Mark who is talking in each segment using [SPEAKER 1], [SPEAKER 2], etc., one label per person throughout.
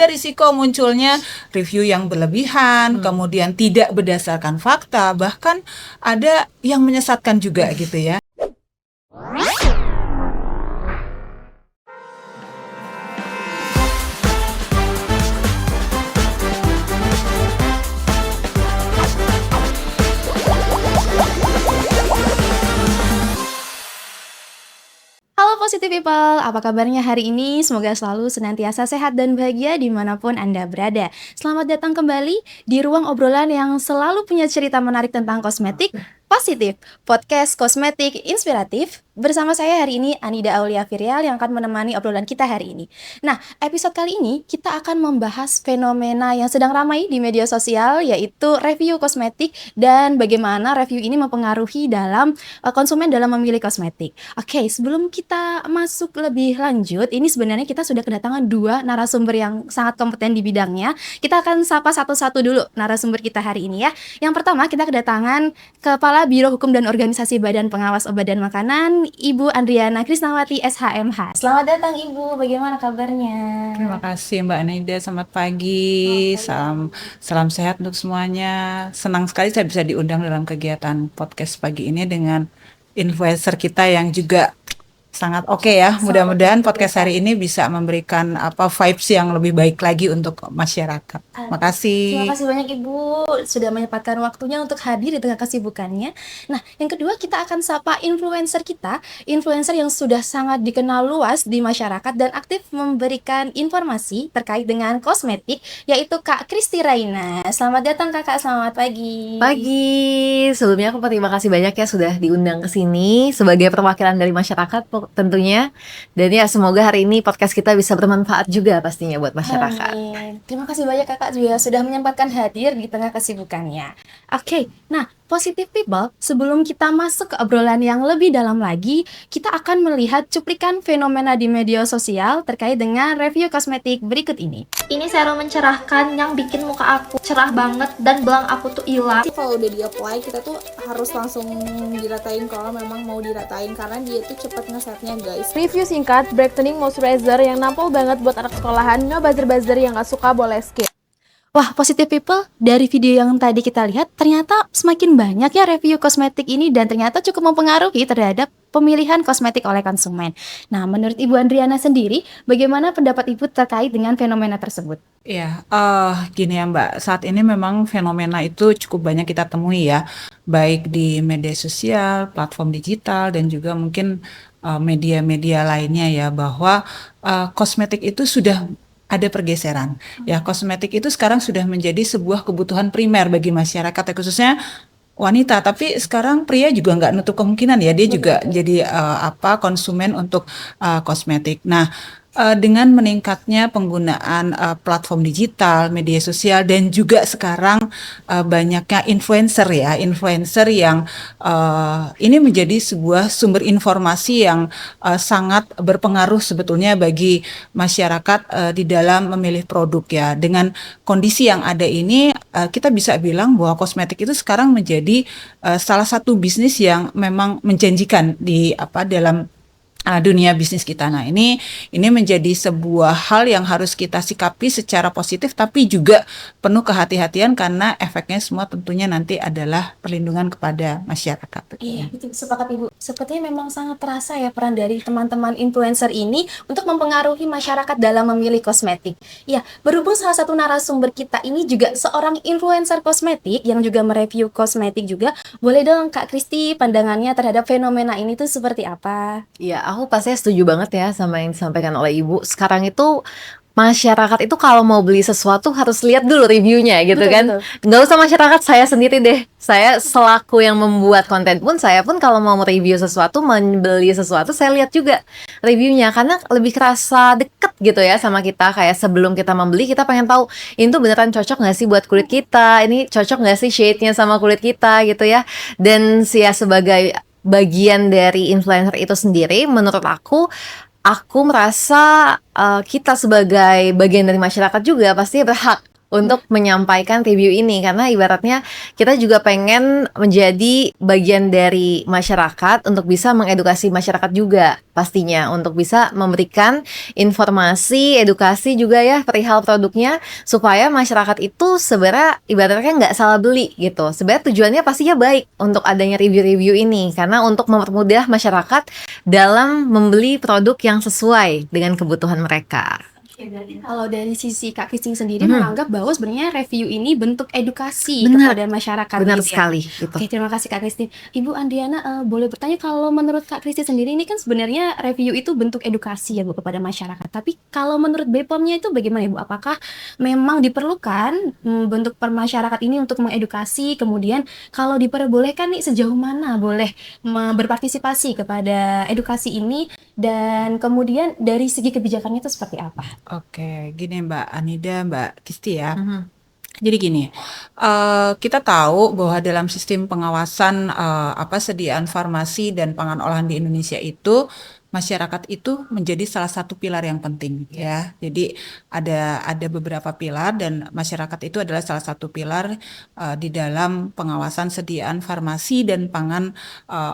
[SPEAKER 1] ada risiko munculnya review yang berlebihan, kemudian tidak berdasarkan fakta, bahkan ada yang menyesatkan juga gitu ya.
[SPEAKER 2] Halo Positive People, apa kabarnya hari ini? Semoga selalu senantiasa sehat dan bahagia dimanapun Anda berada. Selamat datang kembali di ruang obrolan yang selalu punya cerita menarik tentang kosmetik. Positif, podcast kosmetik inspiratif. Bersama saya hari ini Anida Aulia Virial yang akan menemani obrolan kita hari ini. Nah, episode kali ini kita akan membahas fenomena yang sedang ramai di media sosial, yaitu review kosmetik dan bagaimana review ini mempengaruhi dalam konsumen dalam memilih kosmetik. Oke, sebelum kita masuk lebih lanjut, ini sebenarnya kita sudah kedatangan dua narasumber yang sangat kompeten di bidangnya. Kita akan sapa satu-satu dulu narasumber kita hari ini ya. Yang pertama kita kedatangan Kepala Biro Hukum dan Organisasi Badan Pengawas Obat dan Makanan, Ibu Andriana Krisnawati SHMH. Selamat datang Ibu, bagaimana kabarnya?
[SPEAKER 1] Terima kasih Mbak Anida, selamat pagi, salam sehat untuk semuanya. Senang sekali saya bisa diundang dalam kegiatan podcast pagi ini dengan influencer kita yang juga sangat oke ya. Mudah-mudahan podcast hari ini bisa memberikan vibes yang lebih baik lagi untuk masyarakat. Makasih.
[SPEAKER 2] Terima kasih banyak Ibu sudah menyempatkan waktunya untuk hadir di tengah kesibukannya. Nah, yang kedua kita akan sapa influencer kita, influencer yang sudah sangat dikenal luas di masyarakat dan aktif memberikan informasi terkait dengan kosmetik, yaitu Kak Kristi Raina. Selamat datang Kakak, selamat pagi.
[SPEAKER 3] Pagi, sebelumnya aku terima kasih banyak ya sudah diundang ke sini sebagai perwakilan dari masyarakat tentunya. Dan ya semoga hari ini podcast kita bisa bermanfaat juga pastinya buat masyarakat.
[SPEAKER 2] Amin. Terima kasih banyak Kakak juga sudah menyempatkan hadir di tengah kesibukannya. Oke, nah Positive People, sebelum kita masuk ke obrolan yang lebih dalam lagi, kita akan melihat cuplikan fenomena di media sosial terkait dengan review kosmetik berikut ini.
[SPEAKER 4] Ini serum mencerahkan yang bikin muka aku cerah banget dan belang aku tuh hilang.
[SPEAKER 5] Kalau udah di-apply kita tuh harus langsung diratain kalau memang mau diratain karena dia tuh cepet ngesetnya guys.
[SPEAKER 6] Review singkat, Brightening Moisturizer yang nampol banget buat anak sekolahan, no buzzer-buzzer yang gak suka boleh skip.
[SPEAKER 2] Wah, Positive People, dari video yang tadi kita lihat, ternyata semakin banyak ya review kosmetik ini dan ternyata cukup mempengaruhi terhadap pemilihan kosmetik oleh konsumen. Nah, menurut Ibu Andriana sendiri, bagaimana pendapat Ibu terkait dengan fenomena tersebut?
[SPEAKER 1] Ya, gini ya Mbak, saat ini memang fenomena itu cukup banyak kita temui ya, baik di media sosial, platform digital, dan juga mungkin media-media lainnya ya, bahwa kosmetik itu sudah ada pergeseran. Ya, kosmetik itu sekarang sudah menjadi sebuah kebutuhan primer bagi masyarakat, ya, khususnya wanita. Tapi sekarang pria juga nggak nutup kemungkinan ya, dia juga jadi konsumen untuk kosmetik. Nah, dengan meningkatnya penggunaan platform digital, media sosial, dan juga sekarang banyaknya influencer ya, influencer yang ini menjadi sebuah sumber informasi yang sangat berpengaruh sebetulnya bagi masyarakat di dalam memilih produk ya. Dengan kondisi yang ada ini, kita bisa bilang bahwa kosmetik itu sekarang menjadi salah satu bisnis yang memang menjanjikan di dalam dunia bisnis kita. Nah, ini menjadi sebuah hal yang harus kita sikapi secara positif, tapi juga penuh kehati-hatian karena efeknya semua tentunya nanti adalah perlindungan kepada masyarakat.
[SPEAKER 2] Iya, betul, sepakat Ibu. Sepertinya memang sangat terasa ya peran dari teman-teman influencer ini untuk mempengaruhi masyarakat dalam memilih kosmetik. Ya, berhubung salah satu narasumber kita ini juga seorang influencer kosmetik yang juga mereview kosmetik juga, boleh dong Kak Kristi pandangannya terhadap fenomena ini tuh seperti apa?
[SPEAKER 3] Ya, aku pasti setuju banget ya sama yang disampaikan oleh Ibu. Sekarang itu masyarakat itu kalau mau beli sesuatu harus lihat dulu reviewnya gitu, betul, kan. Betul. Nggak usah masyarakat, saya sendiri deh. Saya selaku yang membuat konten pun, saya pun kalau mau review sesuatu, membeli sesuatu, saya lihat juga reviewnya. Karena lebih kerasa deket gitu ya sama kita. Kayak sebelum kita membeli, kita pengen tahu ini tuh beneran cocok nggak sih buat kulit kita, ini cocok nggak sih shade-nya sama kulit kita gitu ya. Dan saya sebagai bagian dari influencer itu sendiri, menurut aku merasa kita sebagai bagian dari masyarakat juga pasti berhak untuk menyampaikan review ini, karena ibaratnya kita juga pengen menjadi bagian dari masyarakat untuk bisa mengedukasi masyarakat juga pastinya, untuk bisa memberikan informasi, edukasi juga ya perihal produknya, supaya masyarakat itu sebenarnya ibaratnya nggak salah beli gitu. Sebenarnya tujuannya pastinya baik untuk adanya review-review ini, karena untuk mempermudah masyarakat dalam membeli produk yang sesuai dengan kebutuhan mereka.
[SPEAKER 2] Oke, berarti kalau dari sisi Kak Christine sendiri menganggap bahwa sebenarnya review ini bentuk edukasi
[SPEAKER 3] Benar,
[SPEAKER 2] kepada masyarakat
[SPEAKER 3] benar
[SPEAKER 2] gitu ya.
[SPEAKER 3] sekali gitu.
[SPEAKER 2] Oke, terima kasih Kak Christine. Ibu Andriana, boleh bertanya, kalau menurut Kak Christine sendiri ini kan sebenarnya review itu bentuk edukasi ya Bu kepada masyarakat. Tapi kalau menurut BPOM-nya itu bagaimana Ibu? Apakah memang diperlukan bentuk masyarakat ini untuk mengedukasi? Kemudian kalau diperbolehkan nih, sejauh mana boleh berpartisipasi kepada edukasi ini? Dan kemudian dari segi kebijakannya itu seperti apa?
[SPEAKER 1] Oke, gini Mbak Anida, Mbak Kisti ya.
[SPEAKER 3] Mhm.
[SPEAKER 1] Jadi gini, kita tahu bahwa dalam sistem pengawasan sediaan farmasi dan pangan olahan di Indonesia itu, masyarakat itu menjadi salah satu pilar yang penting ya. Jadi ada beberapa pilar dan masyarakat itu adalah salah satu pilar di dalam pengawasan sediaan farmasi dan pangan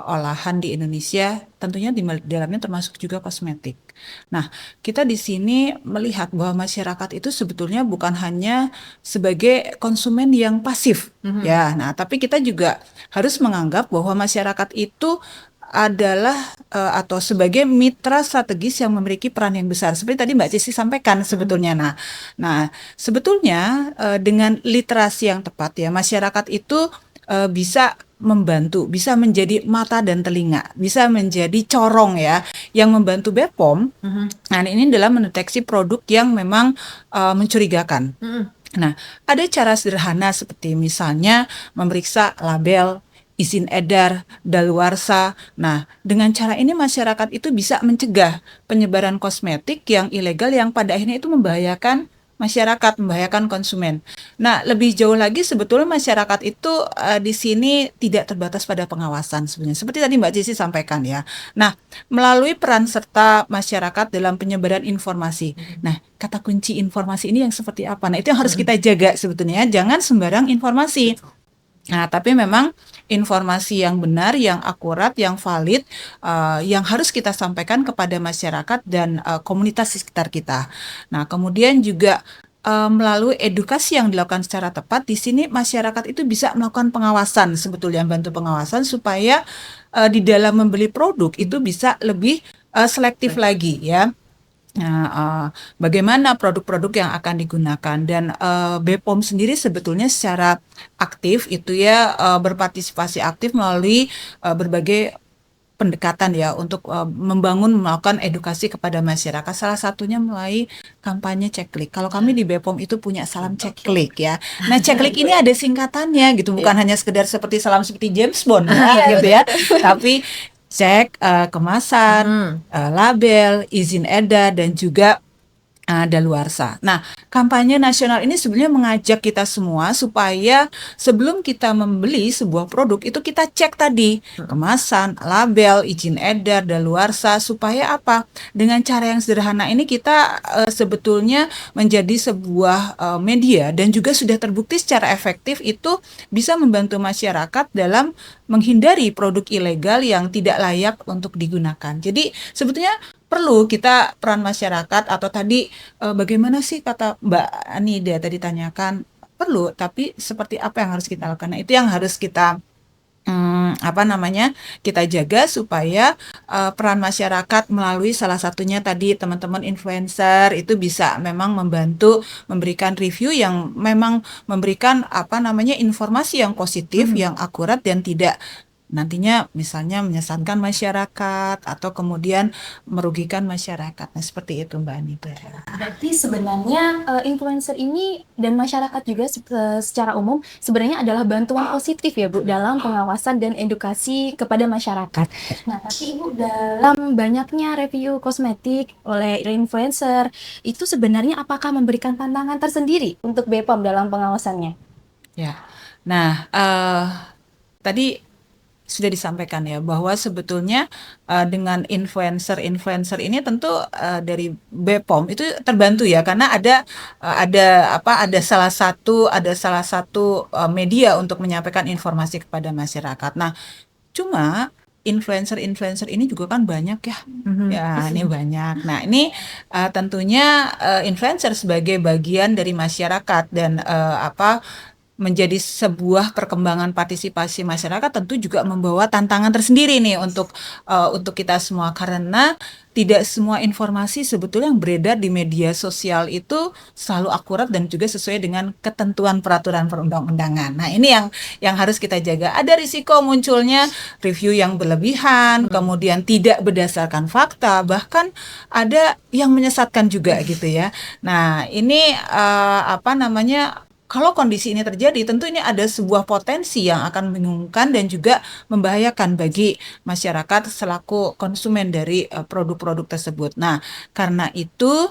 [SPEAKER 1] olahan di Indonesia. Tentunya di dalamnya termasuk juga kosmetik. Nah, kita di sini melihat bahwa masyarakat itu sebetulnya bukan hanya sebagai konsumen yang pasif, ya. Nah, tapi kita juga harus menganggap bahwa masyarakat itu adalah atau sebagai mitra strategis yang memiliki peran yang besar. Seperti tadi Mbak Cici sampaikan sebetulnya. Nah, sebetulnya dengan literasi yang tepat ya, masyarakat itu bisa membantu, bisa menjadi mata dan telinga, bisa menjadi corong ya, yang membantu BPOM. Nah, ini dalam mendeteksi produk yang memang mencurigakan. Nah, ada cara sederhana seperti misalnya memeriksa label, izin edar, daluarsa. Nah, dengan cara ini masyarakat itu bisa mencegah penyebaran kosmetik yang ilegal yang pada akhirnya itu membahayakan masyarakat, membahayakan konsumen. Nah, lebih jauh lagi sebetulnya masyarakat itu di sini tidak terbatas pada pengawasan sebenarnya. Seperti tadi Mbak Cici sampaikan ya. Nah, melalui peran serta masyarakat dalam penyebaran informasi. Nah, kata kunci informasi ini yang seperti apa? Nah, itu yang harus kita jaga sebetulnya. Jangan sembarang informasi. Nah, tapi memang informasi yang benar, yang akurat, yang valid, yang harus kita sampaikan kepada masyarakat dan komunitas di sekitar kita. Nah, kemudian juga melalui edukasi yang dilakukan secara tepat, di sini masyarakat itu bisa melakukan pengawasan, sebetulnya bantu pengawasan supaya di dalam membeli produk itu bisa lebih selektif lagi ya. Nah, bagaimana produk-produk yang akan digunakan dan BPOM sendiri sebetulnya secara aktif itu ya berpartisipasi aktif melalui berbagai pendekatan ya untuk melakukan edukasi kepada masyarakat. Salah satunya melalui kampanye ceklik. Kalau kami di BPOM itu punya salam ceklik ya. Nah, ceklik ini ada singkatannya gitu, bukan hanya sekedar seperti salam seperti James Bond ya, gitu ya. Tapi cek kemasan, label, izin edar, dan juga daluarsa. Nah, kampanye nasional ini sebenarnya mengajak kita semua supaya sebelum kita membeli sebuah produk itu kita cek tadi kemasan, label, izin edar, daluarsa, supaya apa? Dengan cara yang sederhana ini kita sebetulnya menjadi sebuah media dan juga sudah terbukti secara efektif itu bisa membantu masyarakat dalam menghindari produk ilegal yang tidak layak untuk digunakan. Jadi sebetulnya perlu kita peran masyarakat atau tadi bagaimana sih kata Mbak Anida tadi tanyakan, perlu, tapi seperti apa yang harus kita lakukan? Nah, itu yang harus kita kita jaga supaya peran masyarakat melalui salah satunya tadi teman-teman influencer itu bisa memang membantu memberikan review yang memang memberikan informasi yang positif, yang akurat dan tidak nantinya misalnya menyesatkan masyarakat atau kemudian merugikan masyarakat. Nah, seperti itu Mbak Anita.
[SPEAKER 2] Berarti sebenarnya influencer ini dan masyarakat juga secara umum sebenarnya adalah bantuan positif ya Bu dalam pengawasan dan edukasi kepada masyarakat. Nah, tapi Ibu, dalam banyaknya review kosmetik oleh influencer itu sebenarnya apakah memberikan tantangan tersendiri untuk BPOM dalam pengawasannya?
[SPEAKER 1] Ya. Nah, tadi sudah disampaikan ya bahwa sebetulnya dengan influencer ini tentu dari BPOM itu terbantu ya karena ada salah satu media untuk menyampaikan informasi kepada masyarakat. Nah, cuma influencer ini juga kan banyak ya. Ya, ini banyak. Nah, ini tentunya influencer sebagai bagian dari masyarakat dan menjadi sebuah perkembangan partisipasi masyarakat tentu juga membawa tantangan tersendiri nih untuk kita semua karena tidak semua informasi sebetulnya yang beredar di media sosial itu selalu akurat dan juga sesuai dengan ketentuan peraturan perundang-undangan. Nah, ini yang harus kita jaga. Ada risiko munculnya review yang berlebihan, kemudian tidak berdasarkan fakta, bahkan ada yang menyesatkan juga gitu ya. Nah, ini kalau kondisi ini terjadi, tentu ini ada sebuah potensi yang akan membingungkan dan juga membahayakan bagi masyarakat selaku konsumen dari produk-produk tersebut. Nah, karena itu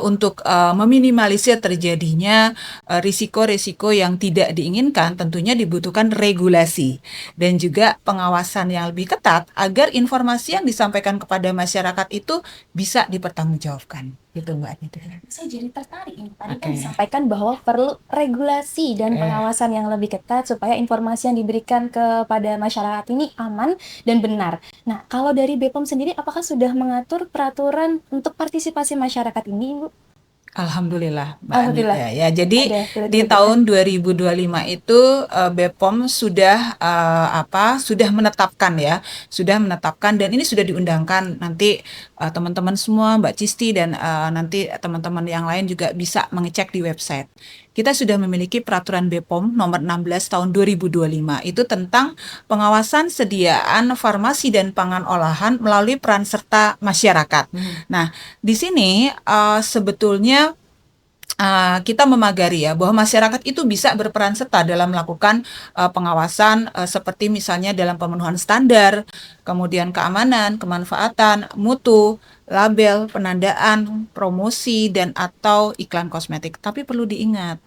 [SPEAKER 1] untuk meminimalisir terjadinya risiko-risiko yang tidak diinginkan, tentunya dibutuhkan regulasi dan juga pengawasan yang lebih ketat agar informasi yang disampaikan kepada masyarakat itu bisa dipertanggungjawabkan. Gitu Mbak Anita.
[SPEAKER 2] Saya jadi tertarik ini. Tadi kan
[SPEAKER 1] Oke.
[SPEAKER 2] disampaikan bahwa perlu regulasi dan pengawasan yang lebih ketat supaya informasi yang diberikan kepada masyarakat ini aman dan benar. Nah, kalau dari BPOM sendiri, apakah sudah mengatur peraturan untuk partisipasi masyarakat ini, Ibu?
[SPEAKER 1] Alhamdulillah, Mbak
[SPEAKER 2] Alhamdulillah.
[SPEAKER 1] Anita. Ya, jadi
[SPEAKER 2] Ada, berarti
[SPEAKER 1] di
[SPEAKER 2] ada.
[SPEAKER 1] tahun 2025 itu BPOM sudah menetapkan dan ini sudah diundangkan nanti teman-teman semua, Mbak Cisti dan nanti teman-teman yang lain juga bisa mengecek di website. Kita sudah memiliki peraturan BPOM nomor 16 tahun 2025 itu tentang pengawasan sediaan farmasi dan pangan olahan melalui peran serta masyarakat. Nah, di sini sebetulnya kita memagari ya bahwa masyarakat itu bisa berperan serta dalam melakukan pengawasan seperti misalnya dalam pemenuhan standar, kemudian keamanan, kemanfaatan, mutu, label, penandaan, promosi dan atau iklan kosmetik. Tapi perlu diingat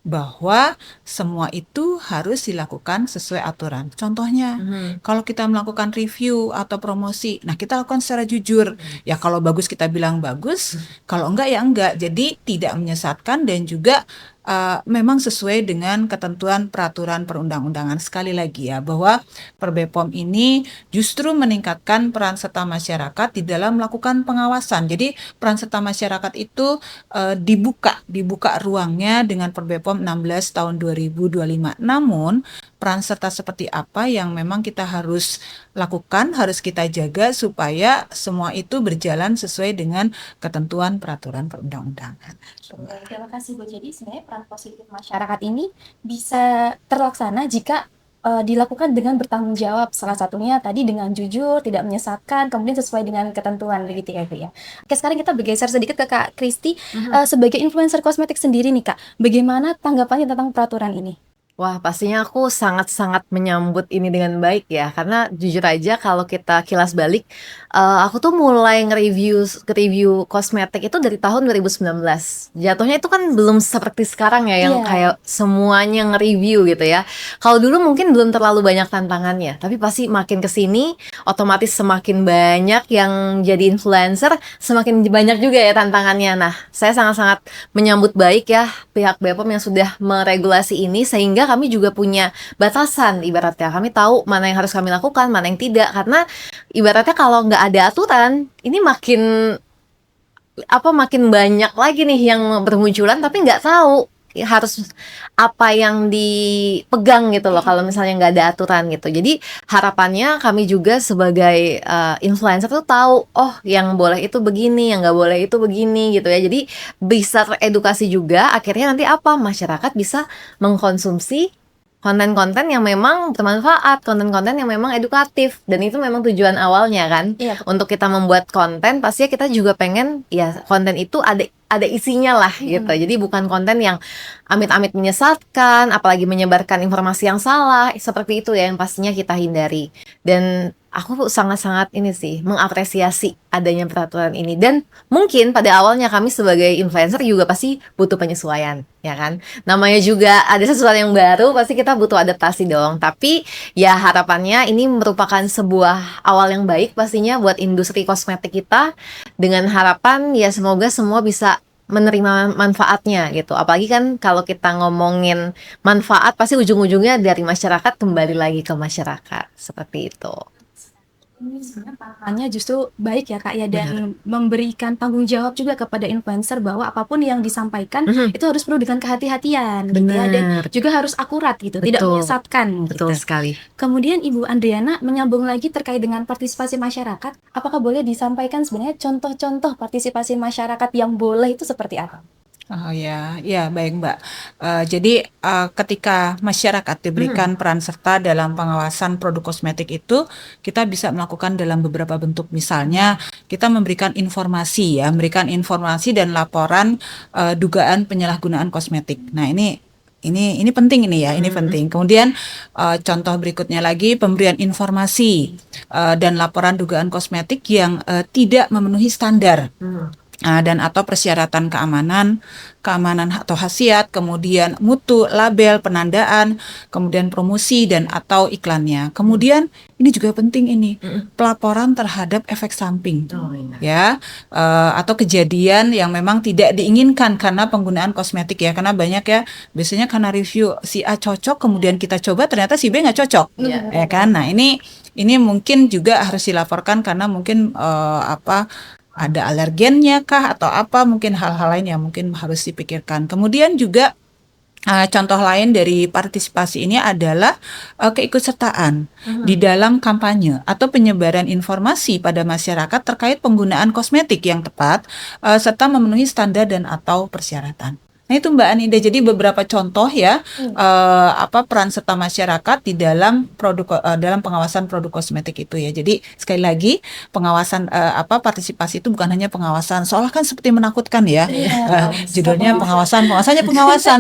[SPEAKER 1] bahwa semua itu harus dilakukan sesuai aturan. Contohnya, kalau kita melakukan review atau promosi, nah kita lakukan secara jujur. Ya kalau bagus kita bilang bagus, kalau enggak ya enggak. Jadi tidak menyesatkan dan juga memang sesuai dengan ketentuan peraturan perundang-undangan. Sekali lagi ya, bahwa Per-BPOM ini justru meningkatkan peran serta masyarakat di dalam melakukan pengawasan. Jadi peran serta masyarakat itu dibuka ruangnya dengan Per-BPOM 16 tahun 2025. Namun peran serta seperti apa yang memang kita harus lakukan, harus kita jaga supaya semua itu berjalan sesuai dengan ketentuan peraturan perundang-undangan.
[SPEAKER 2] Terima kasih Bu. Jadi sebenarnya peran positif masyarakat ini bisa terlaksana jika dilakukan dengan bertanggung jawab. Salah satunya tadi dengan jujur, tidak menyesatkan, kemudian sesuai dengan ketentuan begitu ya Bu ya. Oke, sekarang kita bergeser sedikit ke Kak Kristi. Sebagai influencer kosmetik sendiri nih Kak, bagaimana tanggapannya tentang peraturan ini?
[SPEAKER 3] Wah, pastinya aku sangat-sangat menyambut ini dengan baik ya, karena jujur aja kalau kita kilas balik, aku tuh mulai nge-review kosmetik itu dari tahun 2019. Jatuhnya itu kan belum seperti sekarang ya, yang
[SPEAKER 2] Iya.
[SPEAKER 3] kayak semuanya nge-review gitu ya. Kalau dulu mungkin belum terlalu banyak tantangannya, tapi pasti makin kesini, otomatis semakin banyak yang jadi influencer, semakin banyak juga ya tantangannya. Nah, saya sangat-sangat menyambut baik ya pihak BPOM yang sudah meregulasi ini, sehingga kami juga punya batasan ibaratnya. Kami tahu mana yang harus kami lakukan, mana yang tidak. Karena ibaratnya kalau nggak ada aturan, ini makin banyak lagi nih yang bermunculan tapi nggak tahu harus apa yang dipegang gitu loh kalau misalnya nggak ada aturan gitu. Jadi harapannya kami juga sebagai influencer tuh tahu, oh yang boleh itu begini, yang nggak boleh itu begini gitu ya. Jadi bisa teredukasi juga, akhirnya nanti masyarakat bisa mengkonsumsi konten-konten yang memang bermanfaat, konten-konten yang memang edukatif, dan itu memang tujuan awalnya kan.
[SPEAKER 2] Iya.
[SPEAKER 3] Untuk kita membuat konten, pastinya kita juga pengen ya konten itu ada isinya lah gitu. Jadi bukan konten yang amit-amit menyesatkan, apalagi menyebarkan informasi yang salah, seperti itu ya yang pastinya kita hindari. Dan Aku sangat-sangat ini sih mengapresiasi adanya peraturan ini, dan mungkin pada awalnya kami sebagai influencer juga pasti butuh penyesuaian, ya kan? Namanya juga ada sesuatu yang baru, pasti kita butuh adaptasi dong. Tapi ya harapannya ini merupakan sebuah awal yang baik pastinya buat industri kosmetik kita, dengan harapan ya semoga semua bisa menerima manfaatnya gitu. Apalagi kan kalau kita ngomongin manfaat pasti ujung-ujungnya dari masyarakat kembali lagi ke masyarakat, seperti itu.
[SPEAKER 2] Ini sebenarnya tantangannya justru baik ya Kak ya, dan memberikan tanggung jawab juga kepada influencer bahwa apapun yang disampaikan itu harus penuh dengan kehati-hatian gitu ya, dan
[SPEAKER 3] Benar,
[SPEAKER 2] juga harus akurat gitu, tidak
[SPEAKER 3] betul,
[SPEAKER 2] menyesatkan
[SPEAKER 3] betul
[SPEAKER 2] gitu.
[SPEAKER 3] sekali.
[SPEAKER 2] Kemudian Ibu Andriana menyambung lagi terkait dengan partisipasi masyarakat, apakah boleh disampaikan sebenarnya contoh-contoh partisipasi masyarakat yang boleh itu seperti apa?
[SPEAKER 1] Oh ya, ya baik Mbak. Jadi ketika masyarakat diberikan peran serta dalam pengawasan produk kosmetik itu, kita bisa melakukan dalam beberapa bentuk. Misalnya kita memberikan informasi ya, memberikan informasi dan laporan dugaan penyalahgunaan kosmetik. Nah ini penting ini ya, ini penting. Kemudian contoh berikutnya lagi pemberian informasi dan laporan dugaan kosmetik yang tidak memenuhi standar. Dan atau persyaratan keamanan atau khasiat, kemudian mutu, label, penandaan, kemudian promosi dan atau iklannya. Kemudian ini juga penting ini, pelaporan terhadap efek samping, ya, atau kejadian yang memang tidak diinginkan karena penggunaan kosmetik ya, karena banyak ya, biasanya karena review si A cocok, kemudian kita coba ternyata si B nggak cocok, ya kan? Nah ini mungkin juga harus dilaporkan karena mungkin ada alergennya kah atau apa, mungkin hal-hal lain yang mungkin harus dipikirkan. Kemudian juga contoh lain dari partisipasi ini adalah keikutsertaan di dalam kampanye atau penyebaran informasi pada masyarakat terkait penggunaan kosmetik yang tepat serta memenuhi standar dan atau persyaratan. Nah itu Mbak Anida, jadi beberapa contoh ya peran serta masyarakat di dalam dalam pengawasan produk kosmetik itu ya. Jadi sekali lagi pengawasan partisipasi itu bukan hanya pengawasan, soalnya kan seperti menakutkan ya. Judulnya pengawasan,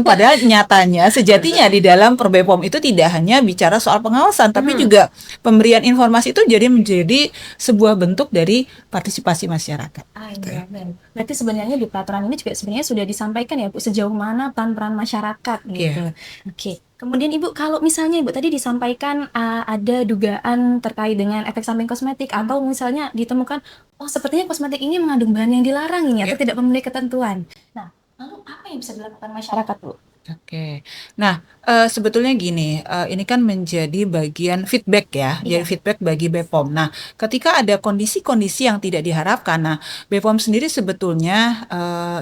[SPEAKER 1] padahal nyatanya sejatinya di dalam Perbepom itu tidak hanya bicara soal pengawasan, tapi juga pemberian informasi itu menjadi sebuah bentuk dari partisipasi masyarakat.
[SPEAKER 2] Iya, berarti sebenarnya di peraturan ini juga sebenarnya sudah disampaikan ya Bu, sejauh mana peran masyarakat gitu. Oke. Kemudian Ibu, kalau misalnya Ibu tadi disampaikan ada dugaan terkait dengan efek samping kosmetik atau misalnya ditemukan sepertinya kosmetik ini mengandung bahan yang dilarang ini atau tidak memenuhi ketentuan. Nah, lalu apa yang bisa dilakukan masyarakat Bu?
[SPEAKER 1] Oke. Nah, sebetulnya gini, ini kan menjadi bagian feedback ya, jadi feedback bagi Bepom. Nah, ketika ada kondisi-kondisi yang tidak diharapkan, nah Bepom sendiri sebetulnya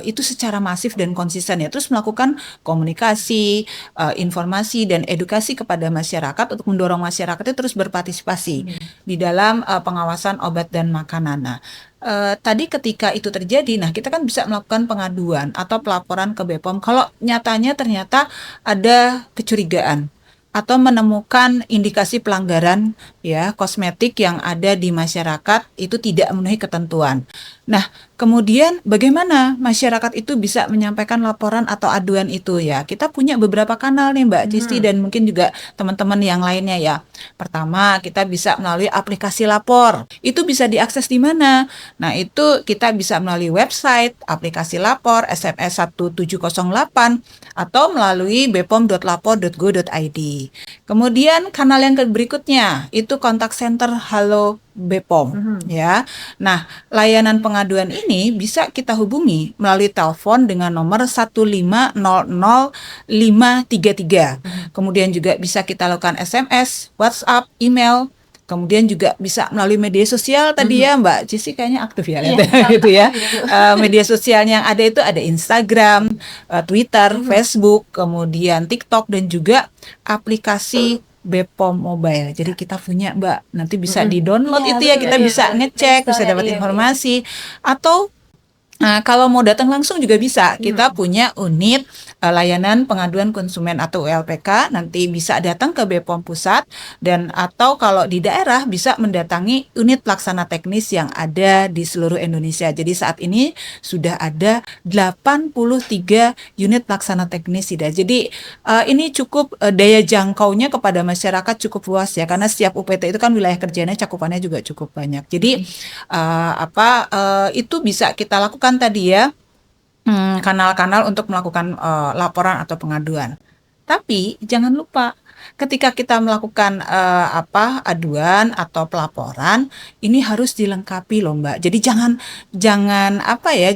[SPEAKER 1] itu secara masif dan konsisten ya, terus melakukan komunikasi, informasi dan edukasi kepada masyarakat untuk mendorong masyarakat itu terus berpartisipasi di dalam pengawasan obat dan makanan. Nah, tadi ketika itu terjadi, nah kita kan bisa melakukan pengaduan atau pelaporan ke Bepom kalau nyatanya ternyata ada kecurigaan atau menemukan indikasi pelanggaran ya kosmetik yang ada di masyarakat itu tidak memenuhi ketentuan. Nah, kemudian bagaimana masyarakat itu bisa menyampaikan laporan atau aduan itu ya? Kita punya beberapa kanal nih Mbak Cisti dan mungkin juga teman-teman yang lainnya ya. Pertama, kita bisa melalui aplikasi lapor. Itu bisa diakses di mana? Nah, itu kita bisa melalui website, aplikasi lapor, SMS 1708 atau melalui bepom.lapor.go.id. Kemudian kanal yang berikutnya itu kontak center Halo Bepom ya. Nah, layanan pengaduan ini bisa kita hubungi melalui telepon dengan nomor 1500533. Kemudian juga bisa kita lakukan SMS, WhatsApp, email. Kemudian juga bisa melalui media sosial tadi ya Mbak Cici kayaknya aktif ya gitu ya. Media sosialnya yang ada itu ada Instagram, Twitter, Facebook, kemudian TikTok dan juga aplikasi Bepom Mobile. Jadi kita punya Mbak, nanti bisa di-download itu ya, kita bisa ngecek, bisa dapat informasi atau Nah, kalau mau datang langsung juga bisa. Kita punya unit layanan pengaduan konsumen atau ULPK. Nanti bisa datang ke BPOM Pusat dan atau kalau di daerah bisa mendatangi unit pelaksana teknis yang ada di seluruh Indonesia. Jadi saat ini sudah ada 83 unit pelaksana teknis sudah. Jadi ini cukup daya jangkaunya kepada masyarakat cukup luas ya, karena setiap UPT itu kan wilayah kerjanya cakupannya juga cukup banyak. Jadi itu bisa kita lakukan tadi ya, kanal-kanal untuk melakukan laporan atau pengaduan. Tapi jangan lupa ketika kita melakukan aduan atau pelaporan ini harus dilengkapi loh Mbak. Jadi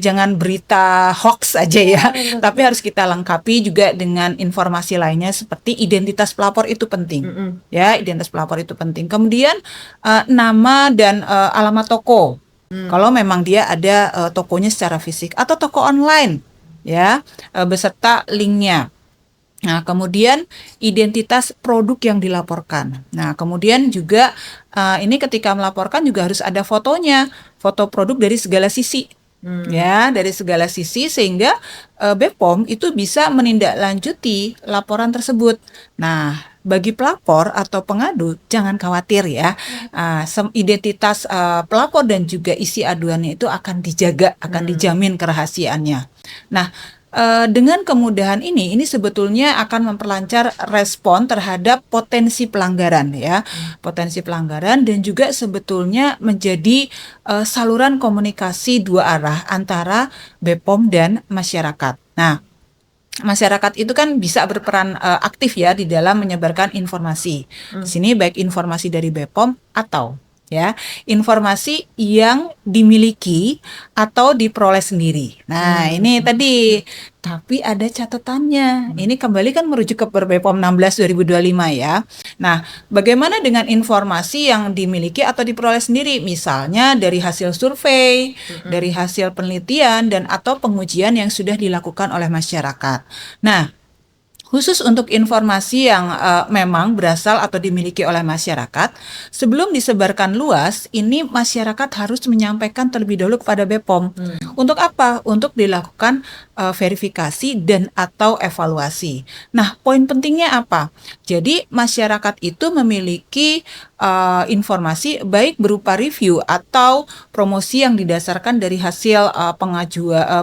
[SPEAKER 1] jangan berita hoax aja ya, tapi harus kita lengkapi juga dengan informasi lainnya seperti identitas pelapor itu penting. Ya, identitas pelapor itu penting. Kemudian nama dan alamat toko. Kalau memang dia ada tokonya secara fisik atau toko online ya, beserta linknya. Nah, kemudian identitas produk yang dilaporkan. Nah, kemudian juga ini ketika melaporkan juga harus ada fotonya, foto produk dari segala sisi. Ya, dari segala sisi sehingga BPOM itu bisa menindaklanjuti laporan tersebut. Nah, bagi pelapor atau pengadu jangan khawatir ya, identitas pelapor dan juga isi aduannya itu akan dijaga, akan dijamin kerahasiaannya. Nah, dengan kemudahan ini sebetulnya akan memperlancar respon terhadap potensi pelanggaran ya, potensi pelanggaran dan juga sebetulnya menjadi saluran komunikasi dua arah antara BPOM dan masyarakat. Nah, masyarakat itu kan bisa berperan aktif ya di dalam menyebarkan informasi. Di sini baik informasi dari BPOM atau ya informasi yang dimiliki atau diperoleh sendiri. Nah, ini tadi. Tapi ada catatannya. Ini kembali kan merujuk ke BPOM 16 2025 ya. Nah, bagaimana dengan informasi yang dimiliki atau diperoleh sendiri? Misalnya dari hasil survei, dari hasil penelitian dan atau pengujian yang sudah dilakukan oleh masyarakat. Nah, khusus untuk informasi yang memang berasal atau dimiliki oleh masyarakat, sebelum disebarkan luas, ini masyarakat harus menyampaikan terlebih dahulu kepada BPOM. Untuk apa? Untuk dilakukan verifikasi dan atau evaluasi. Nah, poin pentingnya apa? Jadi masyarakat itu memiliki informasi baik berupa review atau promosi yang didasarkan dari hasil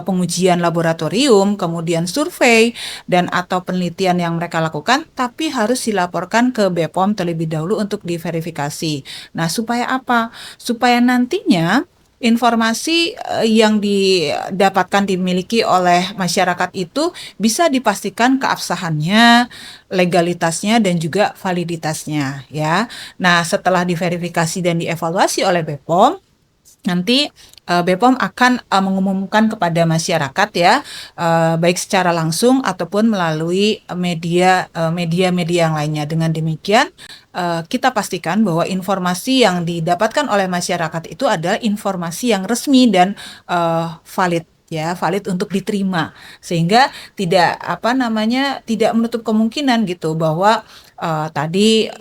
[SPEAKER 1] pengujian laboratorium, kemudian survei dan atau penelitian yang mereka lakukan, tapi harus dilaporkan ke BPOM terlebih dahulu untuk diverifikasi. Nah, supaya apa? Supaya nantinya informasi yang didapatkan dimiliki oleh masyarakat itu bisa dipastikan keabsahannya, legalitasnya dan juga validitasnya ya. Nah, setelah diverifikasi dan dievaluasi oleh BPOM, nanti BPOM akan mengumumkan kepada masyarakat ya, baik secara langsung ataupun melalui media yang lainnya. Dengan demikian kita pastikan bahwa informasi yang didapatkan oleh masyarakat itu adalah informasi yang resmi dan valid ya, valid untuk diterima, sehingga tidak tidak menutup kemungkinan gitu bahwa tadi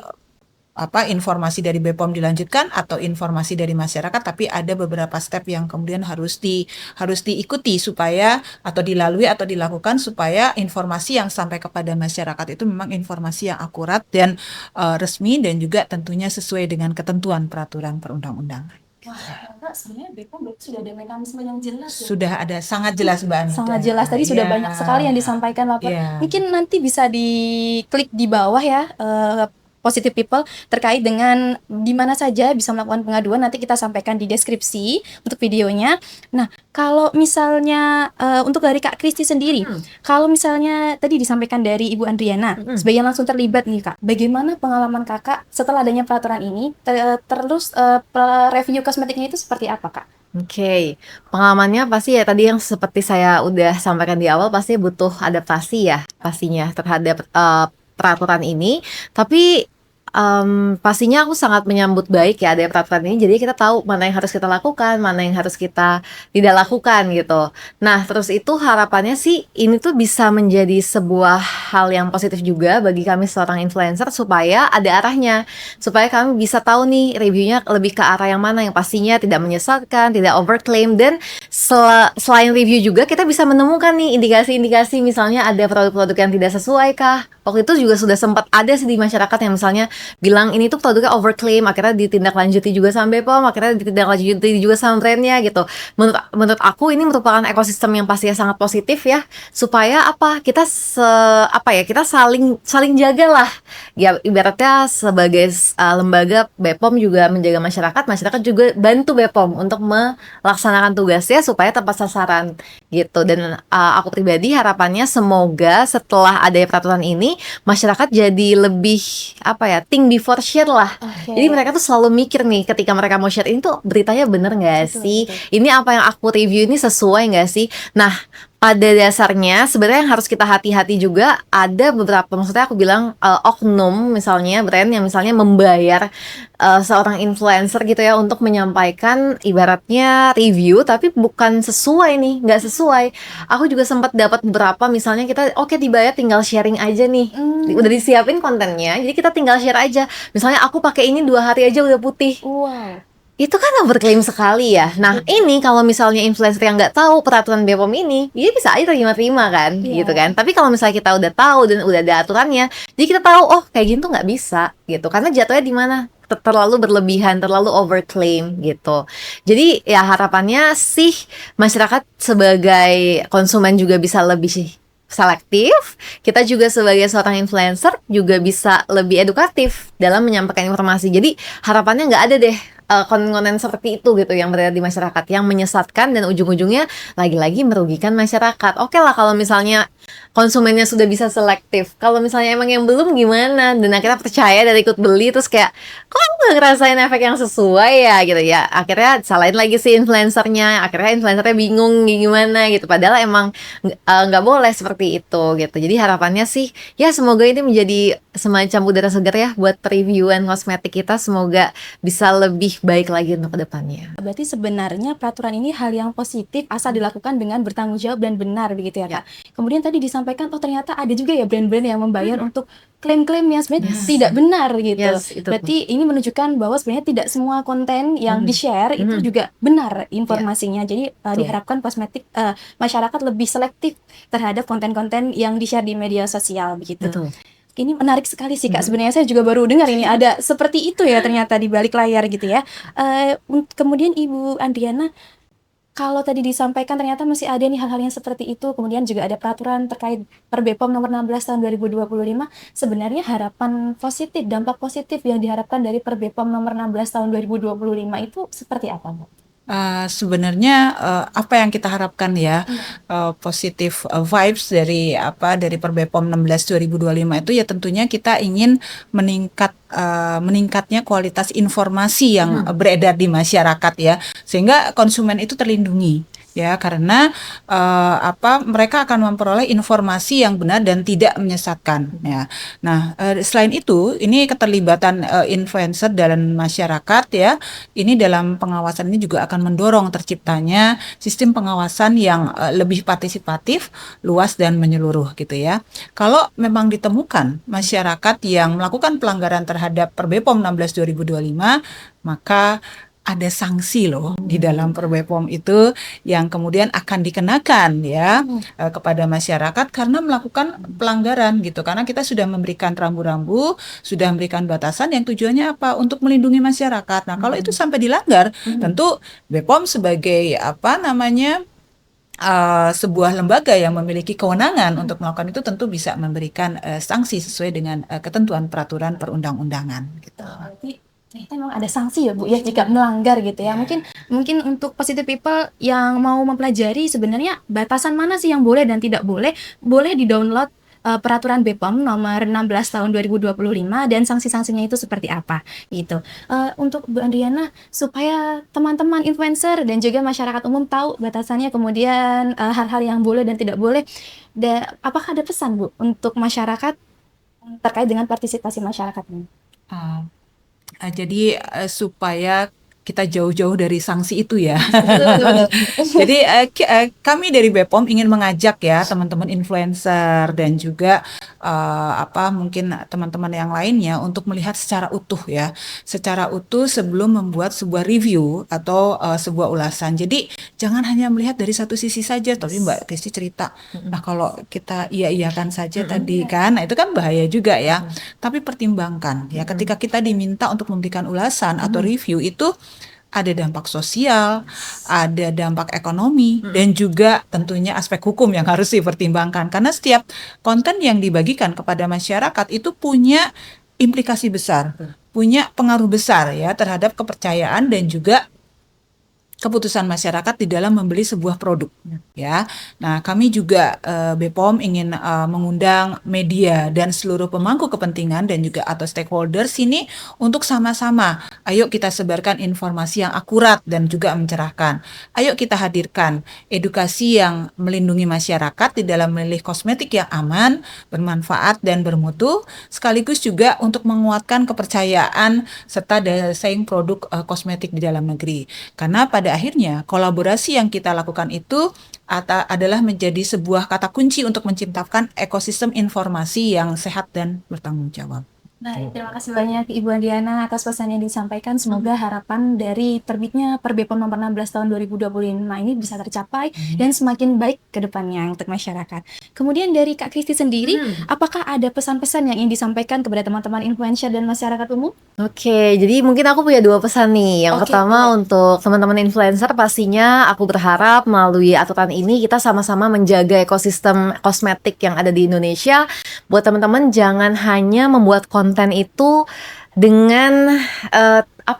[SPEAKER 1] informasi dari BPOM dilanjutkan atau informasi dari masyarakat, tapi ada beberapa step yang kemudian harus diikuti supaya atau dilalui atau dilakukan supaya informasi yang sampai kepada masyarakat itu memang informasi yang akurat dan resmi dan juga tentunya sesuai dengan ketentuan peraturan perundang-undangan.
[SPEAKER 2] Wah, sebenarnya BPOM sudah ada mekanisme yang jelas ya?
[SPEAKER 1] Sudah ada, sangat jelas Mbak Anita.
[SPEAKER 2] Sangat jelas, tadi sudah banyak sekali yang disampaikan lapor. Mungkin nanti bisa diklik di bawah ya, Positive People, terkait dengan di mana saja bisa melakukan pengaduan. Nanti kita sampaikan di deskripsi untuk videonya. Nah, kalau misalnya untuk dari Kak Kristi sendiri, kalau misalnya tadi disampaikan dari Ibu Andriana, sebagai yang langsung terlibat nih Kak, bagaimana pengalaman Kakak setelah adanya peraturan ini, terus review kosmetiknya itu seperti apa Kak?
[SPEAKER 3] Oke, pengalamannya pasti ya tadi yang seperti saya udah sampaikan di awal, pasti butuh adaptasi ya pastinya terhadap peraturan ini. Tapi Pastinya aku sangat menyambut baik ya ada peraturan ini. Jadi kita tahu mana yang harus kita lakukan, mana yang harus kita tidak lakukan gitu. Nah, terus itu harapannya sih ini tuh bisa menjadi sebuah hal yang positif juga bagi kami seorang influencer supaya ada arahnya. Supaya kami bisa tahu nih reviewnya lebih ke arah yang mana yang pastinya tidak menyesatkan, tidak overclaim, dan selain review juga kita bisa menemukan nih indikasi-indikasi misalnya ada produk-produk yang tidak sesuai kah. Waktu itu juga sudah sempat ada sih di masyarakat yang misalnya bilang ini tuh produknya overclaim, akhirnya ditindaklanjuti juga sama BPOM, akhirnya ditindaklanjuti juga sama brandnya gitu. Menurut aku ini merupakan ekosistem yang pastinya sangat positif ya, supaya apa kita kita saling jaga lah ya, ibaratnya sebagai lembaga BPOM juga menjaga masyarakat juga bantu BPOM untuk melaksanakan tugasnya supaya tepat sasaran gitu. Dan aku pribadi harapannya semoga setelah ada peraturan ini masyarakat jadi lebih think before share lah.
[SPEAKER 2] Oke.
[SPEAKER 3] Jadi mereka tuh selalu mikir nih ketika mereka mau share ini tuh beritanya bener nggak
[SPEAKER 2] Betul,
[SPEAKER 3] sih?
[SPEAKER 2] betul.
[SPEAKER 3] Ini apa yang aku review ini sesuai nggak sih? Nah, pada dasarnya sebenarnya yang harus kita hati-hati juga ada beberapa, maksudnya aku bilang oknum misalnya brand yang misalnya membayar seorang influencer gitu ya untuk menyampaikan ibaratnya review tapi bukan sesuai nih, nggak sesuai. Aku juga sempat dapat beberapa misalnya kita dibayar tinggal sharing aja nih. Udah disiapin kontennya, jadi kita tinggal share aja. Misalnya aku pakai ini 2 hari aja udah putih.
[SPEAKER 2] Wow.
[SPEAKER 3] Itu kan overclaim sekali ya. Nah, ini kalau misalnya influencer yang nggak tahu peraturan BPOM ini, dia bisa aja terima-terima kan,
[SPEAKER 2] Iya.
[SPEAKER 3] gitu kan. Tapi kalau misalnya kita udah tahu dan udah ada aturannya, jadi kita tahu oh kayak gini tuh nggak bisa gitu. Karena jatuhnya di mana? Terlalu berlebihan, terlalu overclaim gitu. Jadi ya harapannya sih masyarakat sebagai konsumen juga bisa lebih selektif. Kita juga sebagai seorang influencer juga bisa lebih edukatif dalam menyampaikan informasi. Jadi harapannya nggak ada deh konten-konten seperti itu gitu yang berada di masyarakat yang menyesatkan dan ujung-ujungnya lagi-lagi merugikan masyarakat. Oke lah kalau misalnya konsumennya sudah bisa selektif. Kalau misalnya emang yang belum gimana dan akhirnya percaya dan ikut beli terus kayak kok aku gak ngerasain efek yang sesuai ya gitu ya. Akhirnya salahin lagi si influencernya. Akhirnya influencernya bingung gimana gitu. Padahal emang nggak boleh seperti itu gitu. Jadi harapannya sih ya semoga ini menjadi semacam udara segar ya buat reviewan kosmetik kita. Semoga bisa lebih baik lagi untuk kedepannya.
[SPEAKER 2] Berarti sebenarnya peraturan ini hal yang positif asal dilakukan dengan bertanggung jawab dan benar begitu ya, Kak. Kemudian tadi disampaikan ternyata ada juga ya brand-brand yang membayar untuk klaim-klaim yang sebenarnya tidak benar gitu.
[SPEAKER 3] Yes, itu.
[SPEAKER 2] Berarti ini menunjukkan bahwa sebenarnya tidak semua konten yang di-share itu juga benar informasinya. Jadi diharapkan masyarakat lebih selektif terhadap konten-konten yang di-share di media sosial begitu.
[SPEAKER 3] Betul.
[SPEAKER 2] Ini menarik sekali sih Kak. Sebenarnya saya juga baru dengar ini ada seperti itu ya ternyata di balik layar gitu ya. Kemudian Ibu Andriana, kalau tadi disampaikan ternyata masih ada nih hal-hal yang seperti itu. Kemudian juga ada peraturan terkait Per BPOM nomor 16 tahun 2025. Sebenarnya harapan positif, dampak positif yang diharapkan dari Per BPOM nomor 16 tahun 2025 itu seperti apa, Mbak?
[SPEAKER 1] Sebenarnya apa yang kita harapkan ya, positif vibes dari Per BPOM 16 2025 itu ya tentunya kita ingin meningkatnya kualitas informasi yang beredar di masyarakat ya, sehingga konsumen itu terlindungi ya, karena mereka akan memperoleh informasi yang benar dan tidak menyesatkan ya. Nah, selain itu ini keterlibatan influencer dalam masyarakat ya, ini dalam pengawasan ini juga akan mendorong terciptanya sistem pengawasan yang lebih partisipatif, luas dan menyeluruh gitu ya. Kalau memang ditemukan masyarakat yang melakukan pelanggaran terhadap Per BPOM 16 2025, maka ada sanksi loh di dalam Per BPOM itu yang kemudian akan dikenakan ya kepada masyarakat karena melakukan pelanggaran gitu. Karena kita sudah memberikan rambu-rambu, sudah memberikan batasan yang tujuannya apa? Untuk melindungi masyarakat. Nah, kalau itu sampai dilanggar, tentu BPOM sebagai sebuah lembaga yang memiliki kewenangan untuk melakukan itu tentu bisa memberikan sanksi sesuai dengan ketentuan peraturan perundang-undangan gitu.
[SPEAKER 2] Berarti ternyata memang ada sanksi ya Bu ya jika melanggar gitu ya. Mungkin untuk positive people yang mau mempelajari sebenarnya batasan mana sih yang boleh dan tidak boleh di-download peraturan BPOM nomor 16 tahun 2025 dan sanksi-sanksinya itu seperti apa gitu. Untuk Bu Andriana, supaya teman-teman influencer dan juga masyarakat umum tahu batasannya, kemudian hal-hal yang boleh dan tidak boleh, apakah ada pesan Bu untuk masyarakat terkait dengan partisipasi masyarakat ini?
[SPEAKER 1] Ah, jadi supaya kita jauh-jauh dari sanksi itu ya. Jadi kami dari BPOM ingin mengajak ya teman-teman influencer dan juga mungkin teman-teman yang lainnya untuk melihat secara utuh ya, secara utuh sebelum membuat sebuah review atau sebuah ulasan. Jadi jangan hanya melihat dari satu sisi saja. Tapi Mbak Kristi cerita, nah kalau kita iya-iyakan saja tadi kan, nah itu kan bahaya juga ya. Tapi pertimbangkan ya, ketika kita diminta untuk memberikan ulasan atau review itu ada dampak sosial, ada dampak ekonomi, dan juga tentunya aspek hukum yang harus dipertimbangkan. Karena setiap konten yang dibagikan kepada masyarakat itu punya implikasi besar, punya pengaruh besar ya terhadap kepercayaan dan juga keputusan masyarakat di dalam membeli sebuah produk ya. Nah, kami juga BPOM ingin mengundang media dan seluruh pemangku kepentingan dan juga atau stakeholders ini untuk sama-sama ayo kita sebarkan informasi yang akurat dan juga mencerahkan. Ayo kita hadirkan edukasi yang melindungi masyarakat di dalam memilih kosmetik yang aman, bermanfaat dan bermutu, sekaligus juga untuk menguatkan kepercayaan serta daya saing produk kosmetik di dalam negeri. Karena pada akhirnya kolaborasi yang kita lakukan itu adalah menjadi sebuah kata kunci untuk menciptakan ekosistem informasi yang sehat dan bertanggung jawab.
[SPEAKER 2] Baik, terima kasih banyak Ibu Andriana atas pesan yang disampaikan. Semoga harapan dari terbitnya Perbepom nomor 16 tahun 2025 ini bisa tercapai dan semakin baik ke depannya untuk masyarakat. Kemudian dari Kak Kristi sendiri, apakah ada pesan-pesan yang ingin disampaikan kepada teman-teman influencer dan masyarakat umum?
[SPEAKER 3] Oke, jadi mungkin aku punya 2 pesan nih. Yang pertama untuk teman-teman influencer, pastinya aku berharap melalui aturan ini kita sama-sama menjaga ekosistem kosmetik yang ada di Indonesia. Buat teman-teman jangan hanya membuat konten itu dengan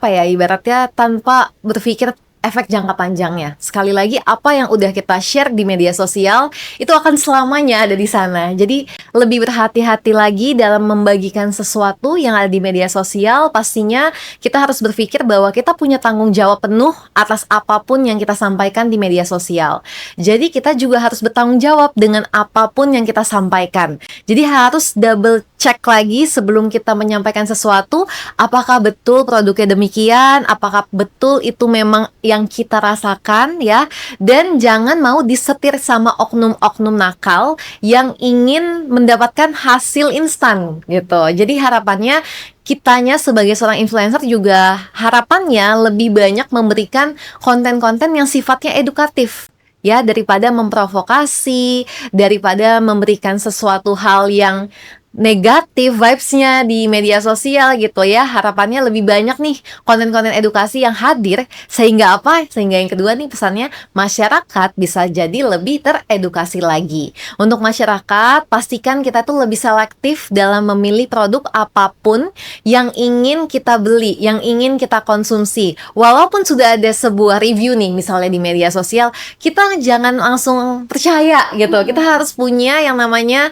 [SPEAKER 3] ibaratnya tanpa berpikir efek jangka panjangnya. Sekali lagi, apa yang udah kita share di media sosial itu akan selamanya ada di sana. Jadi lebih berhati-hati lagi dalam membagikan sesuatu yang ada di media sosial. Pastinya kita harus berpikir bahwa kita punya tanggung jawab penuh atas apapun yang kita sampaikan di media sosial. Jadi kita juga harus bertanggung jawab dengan apapun yang kita sampaikan. Jadi harus double cek lagi sebelum kita menyampaikan sesuatu, apakah betul produknya demikian, apakah betul itu memang yang kita rasakan ya, dan jangan mau disetir sama oknum-oknum nakal yang ingin mendapatkan hasil instan gitu. Jadi harapannya kitanya sebagai seorang influencer juga harapannya lebih banyak memberikan konten-konten yang sifatnya edukatif ya, daripada memprovokasi, daripada memberikan sesuatu hal yang negatif vibes-nya di media sosial gitu ya. Harapannya lebih banyak nih konten-konten edukasi yang hadir, sehingga apa? Sehingga yang kedua nih pesannya, masyarakat bisa jadi lebih teredukasi lagi. Untuk masyarakat, pastikan kita tuh lebih selektif dalam memilih produk apapun yang ingin kita beli, yang ingin kita konsumsi. Walaupun sudah ada sebuah review nih misalnya di media sosial, kita jangan langsung percaya gitu. Kita harus punya yang namanya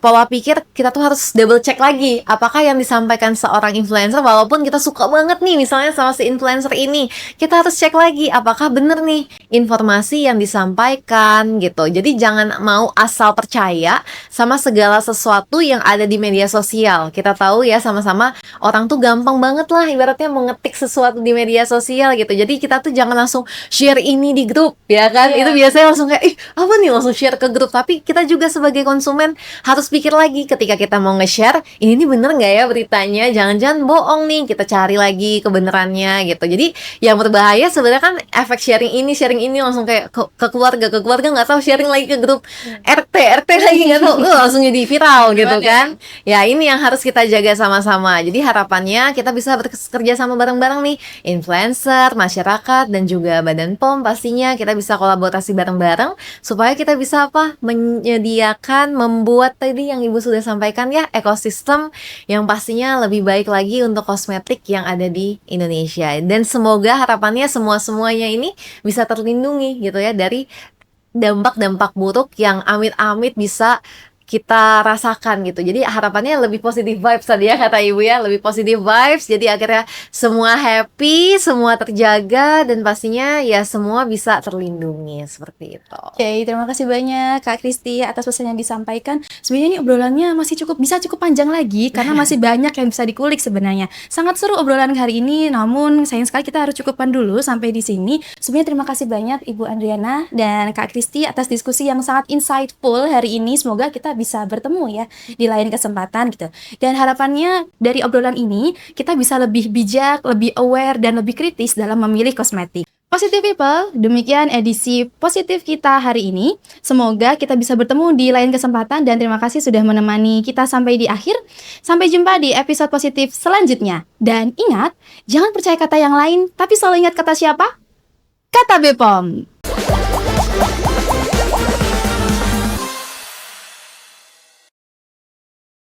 [SPEAKER 3] pola pikir. Kita tuh harus double check lagi apakah yang disampaikan seorang influencer, walaupun kita suka banget nih misalnya sama si influencer ini, kita harus cek lagi apakah bener nih informasi yang disampaikan gitu. Jadi jangan mau asal percaya sama segala sesuatu yang ada di media sosial. Kita tahu ya sama-sama orang tuh gampang banget lah ibaratnya mengetik sesuatu di media sosial gitu. Jadi kita tuh jangan langsung share ini di grup ya kan. Itu biasanya langsung kayak apa nih, langsung share ke grup. Tapi kita juga sebagai konsumen harus pikir lagi ketika kita mau nge-share, ini bener nggak ya beritanya, jangan-jangan bohong nih, kita cari lagi kebenarannya gitu. Jadi yang berbahaya sebenarnya kan efek sharing ini langsung kayak ke keluarga nggak tahu, sharing lagi ke grup RT lagi nggak tahu, langsung jadi viral gitu kan. Ya ini yang harus kita jaga sama-sama. Jadi harapannya kita bisa bekerja sama bareng-bareng nih, influencer, masyarakat, dan juga Badan POM. Pastinya kita bisa kolaborasi bareng-bareng supaya kita bisa menyediakan, membuat tadi yang Ibu sudah sampaikan ya, ekosistem yang pastinya lebih baik lagi untuk kosmetik yang ada di Indonesia. Dan semoga harapannya semuanya ini bisa terlindungi gitu ya dari dampak-dampak buruk yang amit-amit bisa kita rasakan gitu. Jadi harapannya lebih positive vibes tadi ya kata Ibu ya, lebih positive vibes. Jadi akhirnya semua happy, semua terjaga, dan pastinya ya semua bisa terlindungi seperti itu.
[SPEAKER 2] Oke, terima kasih banyak Kak Kristi atas pesan yang disampaikan. Sebenarnya ini obrolannya masih cukup panjang lagi karena masih banyak yang bisa dikulik sebenarnya. Sangat seru obrolan hari ini, namun sayang sekali kita harus cukupkan dulu sampai di sini. Sebenarnya terima kasih banyak Ibu Andriana dan Kak Kristi atas diskusi yang sangat insightful hari ini. Semoga kita bisa bertemu ya di lain kesempatan gitu. Dan harapannya dari obrolan ini kita bisa lebih bijak, lebih aware dan lebih kritis dalam memilih kosmetik. Positive People, demikian edisi positif kita hari ini. Semoga kita bisa bertemu di lain kesempatan dan terima kasih sudah menemani kita sampai di akhir. Sampai jumpa di episode positif selanjutnya. Dan ingat, jangan percaya kata yang lain, tapi selalu ingat kata siapa? Kata Bepom.